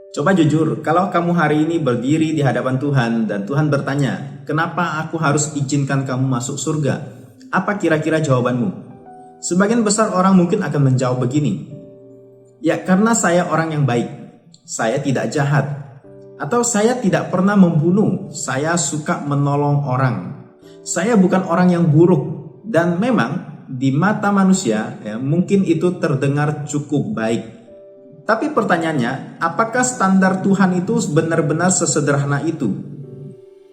Coba jujur, kalau kamu hari ini berdiri di hadapan Tuhan dan Tuhan bertanya, "Kenapa aku harus izinkan kamu masuk surga?" Apa kira-kira jawabanmu? Sebagian besar orang mungkin akan menjawab begini, "Ya, karena saya orang yang baik. Saya tidak jahat. Atau saya tidak pernah membunuh. Saya suka menolong orang. Saya bukan orang yang buruk." Dan memang di mata manusia, mungkin itu terdengar cukup baik. Tapi pertanyaannya, apakah standar Tuhan itu benar-benar sesederhana itu?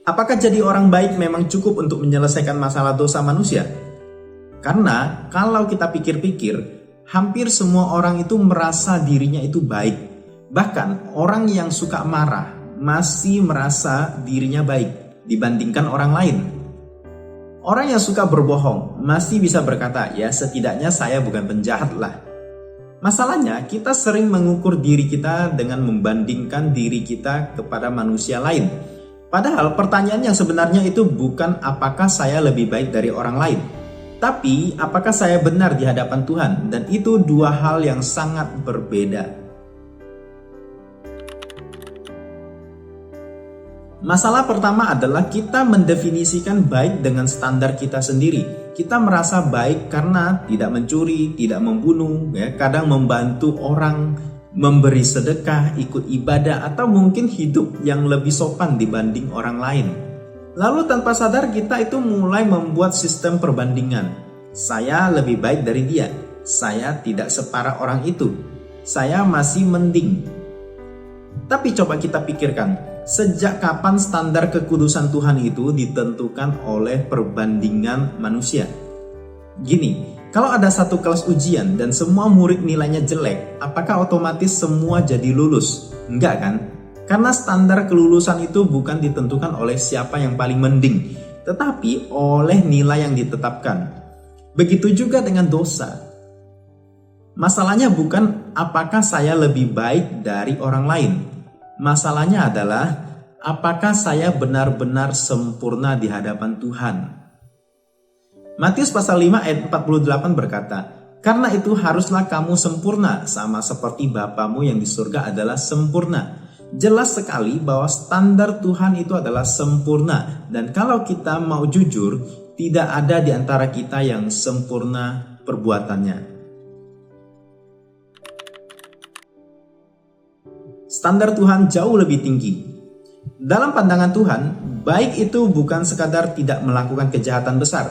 Apakah jadi orang baik memang cukup untuk menyelesaikan masalah dosa manusia? Karena kalau kita pikir-pikir, hampir semua orang itu merasa dirinya itu baik. Bahkan orang yang suka marah masih merasa dirinya baik dibandingkan orang lain. Orang yang suka berbohong masih bisa berkata, "Ya, setidaknya saya bukan penjahat lah." Masalahnya, kita sering mengukur diri kita dengan membandingkan diri kita kepada manusia lain. Padahal pertanyaan yang sebenarnya itu bukan apakah saya lebih baik dari orang lain, tapi apakah saya benar di hadapan Tuhan, dan itu dua hal yang sangat berbeda. Masalah pertama adalah kita mendefinisikan baik dengan standar kita sendiri. Kita merasa baik karena tidak mencuri, tidak membunuh, kadang membantu orang, memberi sedekah, ikut ibadah, atau mungkin hidup yang lebih sopan dibanding orang lain. Lalu tanpa sadar kita itu mulai membuat sistem perbandingan. Saya lebih baik dari dia. Saya tidak separah orang itu. Saya masih mending. Tapi coba kita pikirkan, sejak kapan standar kekudusan Tuhan itu ditentukan oleh perbandingan manusia? Gini, kalau ada satu kelas ujian dan semua murid nilainya jelek, apakah otomatis semua jadi lulus? Enggak kan? Karena standar kelulusan itu bukan ditentukan oleh siapa yang paling mending, tetapi oleh nilai yang ditetapkan. Begitu juga dengan dosa. Masalahnya bukan apakah saya lebih baik dari orang lain. Masalahnya adalah apakah saya benar-benar sempurna di hadapan Tuhan. Matius pasal 5 ayat 48 berkata, "Karena itu haruslah kamu sempurna, sama seperti Bapamu yang di surga adalah sempurna." Jelas sekali bahwa standar Tuhan itu adalah sempurna. Dan kalau kita mau jujur, tidak ada di antara kita yang sempurna perbuatannya. Standar Tuhan jauh lebih tinggi. Dalam pandangan Tuhan, baik itu bukan sekadar tidak melakukan kejahatan besar.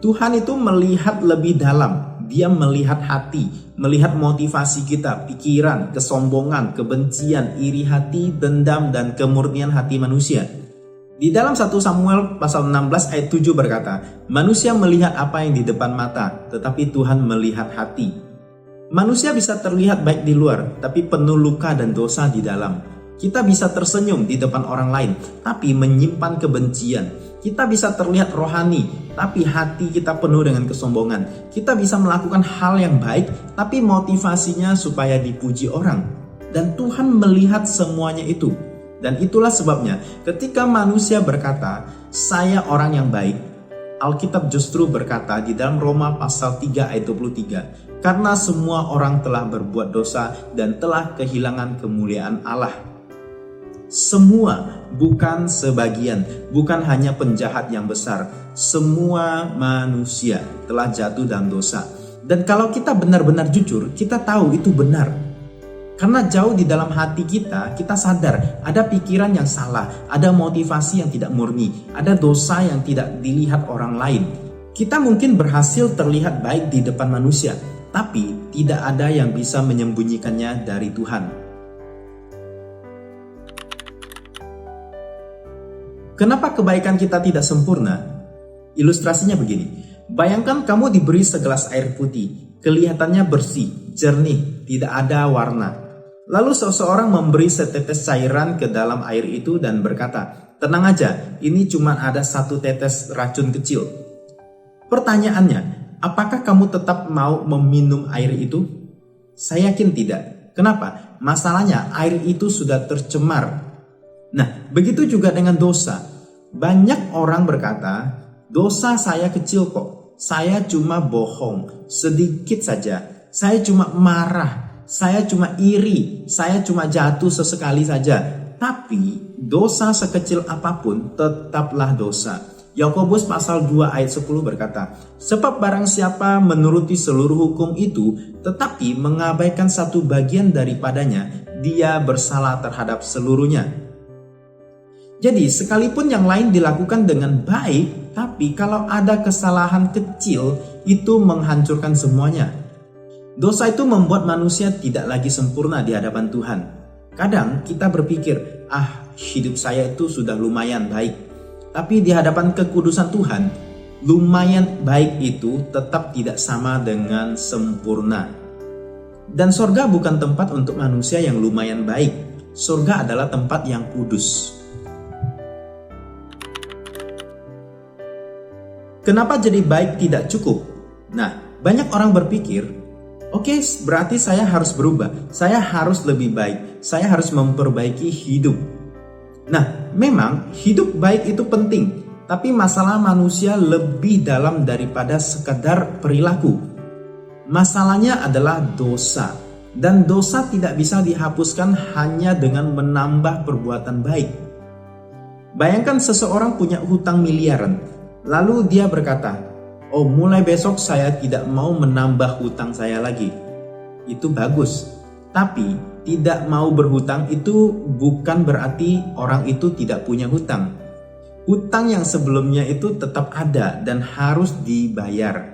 Tuhan itu melihat lebih dalam. Dia melihat hati, melihat motivasi kita, pikiran, kesombongan, kebencian, iri hati, dendam, dan kemurnian hati manusia. Di dalam 1 Samuel pasal 16 ayat 7 berkata, "Manusia melihat apa yang di depan mata, tetapi Tuhan melihat hati." Manusia bisa terlihat baik di luar, tapi penuh luka dan dosa di dalam. Kita bisa tersenyum di depan orang lain, tapi menyimpan kebencian. Kita bisa terlihat rohani, tapi hati kita penuh dengan kesombongan. Kita bisa melakukan hal yang baik, tapi motivasinya supaya dipuji orang. Dan Tuhan melihat semuanya itu. Dan itulah sebabnya ketika manusia berkata, "Saya orang yang baik," Alkitab justru berkata di dalam Roma pasal 3 ayat 23, "Karena semua orang telah berbuat dosa dan telah kehilangan kemuliaan Allah." Semua, bukan sebagian, bukan hanya penjahat yang besar. Semua manusia telah jatuh dalam dosa. Dan kalau kita benar-benar jujur, kita tahu itu benar. Karena jauh di dalam hati kita sadar ada pikiran yang salah, ada motivasi yang tidak murni, ada dosa yang tidak dilihat orang lain. Kita mungkin berhasil terlihat baik di depan manusia, tapi tidak ada yang bisa menyembunyikannya dari Tuhan. Kenapa kebaikan kita tidak sempurna? Ilustrasinya begini. Bayangkan kamu diberi segelas air putih, kelihatannya bersih, jernih, tidak ada warna. Lalu seseorang memberi setetes cairan ke dalam air itu dan berkata, "Tenang aja, ini cuma ada satu tetes racun kecil." Pertanyaannya, apakah kamu tetap mau meminum air itu? Saya yakin tidak. Kenapa? Masalahnya air itu sudah tercemar. Nah, begitu juga dengan dosa. Banyak orang berkata, "Dosa saya kecil kok. Saya cuma bohong, sedikit saja. Saya cuma marah. saya cuma iri, saya cuma jatuh sesekali saja. Tapi dosa sekecil apapun tetaplah dosa. Yakobus pasal 2 ayat 10 berkata, sebab barang siapa menuruti seluruh hukum itu, tetapi mengabaikan satu bagian daripadanya, dia bersalah terhadap seluruhnya. Jadi sekalipun yang lain dilakukan dengan baik, tapi kalau ada kesalahan kecil, itu menghancurkan semuanya. Dosa itu membuat manusia tidak lagi sempurna di hadapan Tuhan. Kadang kita berpikir, hidup saya itu sudah lumayan baik. Tapi di hadapan kekudusan Tuhan, lumayan baik itu tetap tidak sama dengan sempurna. Dan sorga bukan tempat untuk manusia yang lumayan baik. Sorga adalah tempat yang kudus. Kenapa jadi baik tidak cukup? Nah, banyak orang berpikir, oke, berarti saya harus berubah, saya harus lebih baik, saya harus memperbaiki hidup. Nah, memang hidup baik itu penting, tapi masalah manusia lebih dalam daripada sekadar perilaku. Masalahnya adalah dosa, dan dosa tidak bisa dihapuskan hanya dengan menambah perbuatan baik. Bayangkan seseorang punya hutang miliaran, lalu dia berkata, mulai besok saya tidak mau menambah hutang saya lagi. Itu bagus, tapi tidak mau berhutang itu bukan berarti orang itu tidak punya hutang. Hutang yang sebelumnya itu tetap ada dan harus dibayar.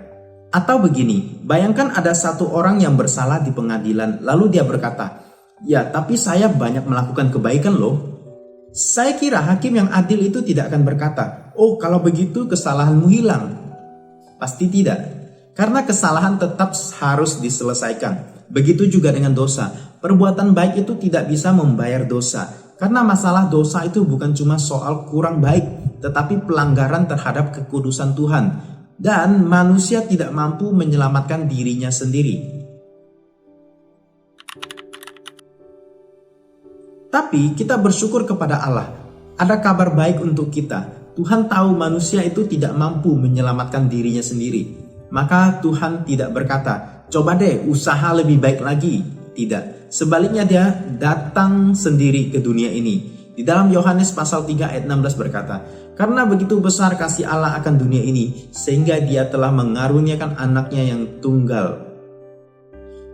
Atau begini, bayangkan ada satu orang yang bersalah di pengadilan, lalu dia berkata, ya tapi saya banyak melakukan kebaikan loh. Saya kira hakim yang adil itu tidak akan berkata, kalau begitu kesalahanmu hilang. Pasti tidak, karena kesalahan tetap harus diselesaikan. Begitu juga dengan dosa. Perbuatan baik itu tidak bisa membayar dosa. Karena masalah dosa itu bukan cuma soal kurang baik, tetapi pelanggaran terhadap kekudusan Tuhan. Dan manusia tidak mampu menyelamatkan dirinya sendiri. Tapi kita bersyukur kepada Allah. Ada kabar baik untuk kita. Tuhan tahu manusia itu tidak mampu menyelamatkan dirinya sendiri. Maka Tuhan tidak berkata, coba deh usaha lebih baik lagi. Tidak. Sebaliknya dia datang sendiri ke dunia ini. Di dalam Yohanes pasal 3 ayat 16 berkata, karena begitu besar kasih Allah akan dunia ini, sehingga dia telah mengaruniakan anaknya yang tunggal.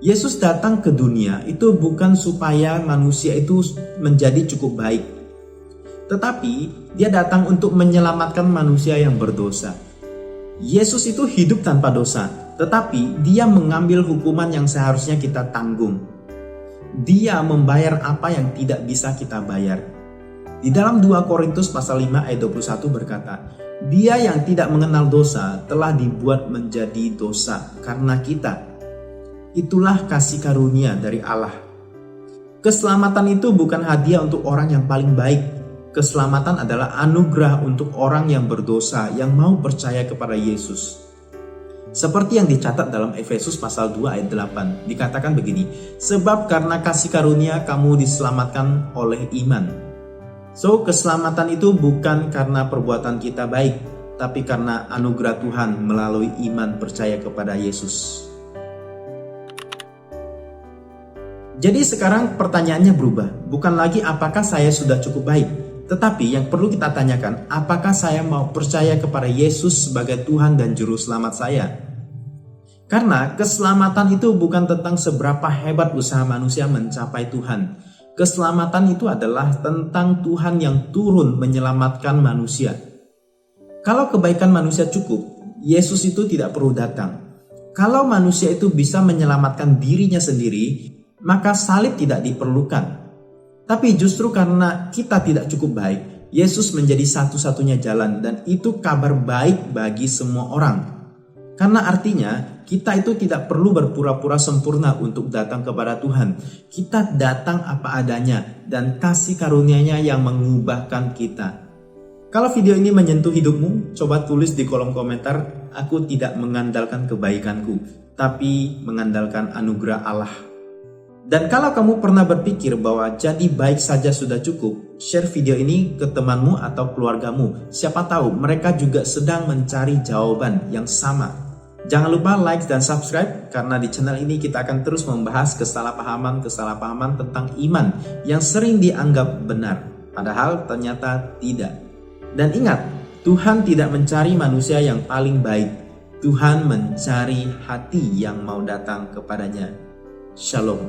Yesus datang ke dunia itu bukan supaya manusia itu menjadi cukup baik. Tetapi dia datang untuk menyelamatkan manusia yang berdosa. Yesus itu hidup tanpa dosa, tetapi dia mengambil hukuman yang seharusnya kita tanggung. Dia membayar apa yang tidak bisa kita bayar. Di dalam 2 Korintus pasal 5 ayat 21 berkata, dia yang tidak mengenal dosa telah dibuat menjadi dosa karena kita. Itulah kasih karunia dari Allah. Keselamatan itu bukan hadiah untuk orang yang paling baik. Keselamatan adalah anugerah untuk orang yang berdosa yang mau percaya kepada Yesus. Seperti yang dicatat dalam Efesus pasal 2 ayat 8, dikatakan begini, sebab karena kasih karunia kamu diselamatkan oleh iman. So, keselamatan itu bukan karena perbuatan kita baik, tapi karena anugerah Tuhan melalui iman percaya kepada Yesus. Jadi sekarang pertanyaannya berubah, bukan lagi apakah saya sudah cukup baik, tetapi yang perlu kita tanyakan, apakah saya mau percaya kepada Yesus sebagai Tuhan dan Juru Selamat saya? Karena keselamatan itu bukan tentang seberapa hebat usaha manusia mencapai Tuhan. Keselamatan itu adalah tentang Tuhan yang turun menyelamatkan manusia. Kalau kebaikan manusia cukup, Yesus itu tidak perlu datang. Kalau manusia itu bisa menyelamatkan dirinya sendiri, maka salib tidak diperlukan. Tapi justru karena kita tidak cukup baik, Yesus menjadi satu-satunya jalan, dan itu kabar baik bagi semua orang. Karena artinya kita itu tidak perlu berpura-pura sempurna untuk datang kepada Tuhan. Kita datang apa adanya dan kasih karunia-Nya yang mengubahkan kita. Kalau video ini menyentuh hidupmu, coba tulis di kolom komentar, aku tidak mengandalkan kebaikanku, tapi mengandalkan anugerah Allah. Dan kalau kamu pernah berpikir bahwa jadi baik saja sudah cukup, share video ini ke temanmu atau keluargamu. Siapa tahu mereka juga sedang mencari jawaban yang sama. Jangan lupa like dan subscribe karena di channel ini kita akan terus membahas kesalahpahaman tentang iman yang sering dianggap benar, padahal ternyata tidak. Dan ingat, Tuhan tidak mencari manusia yang paling baik. Tuhan mencari hati yang mau datang kepadanya. Shalom.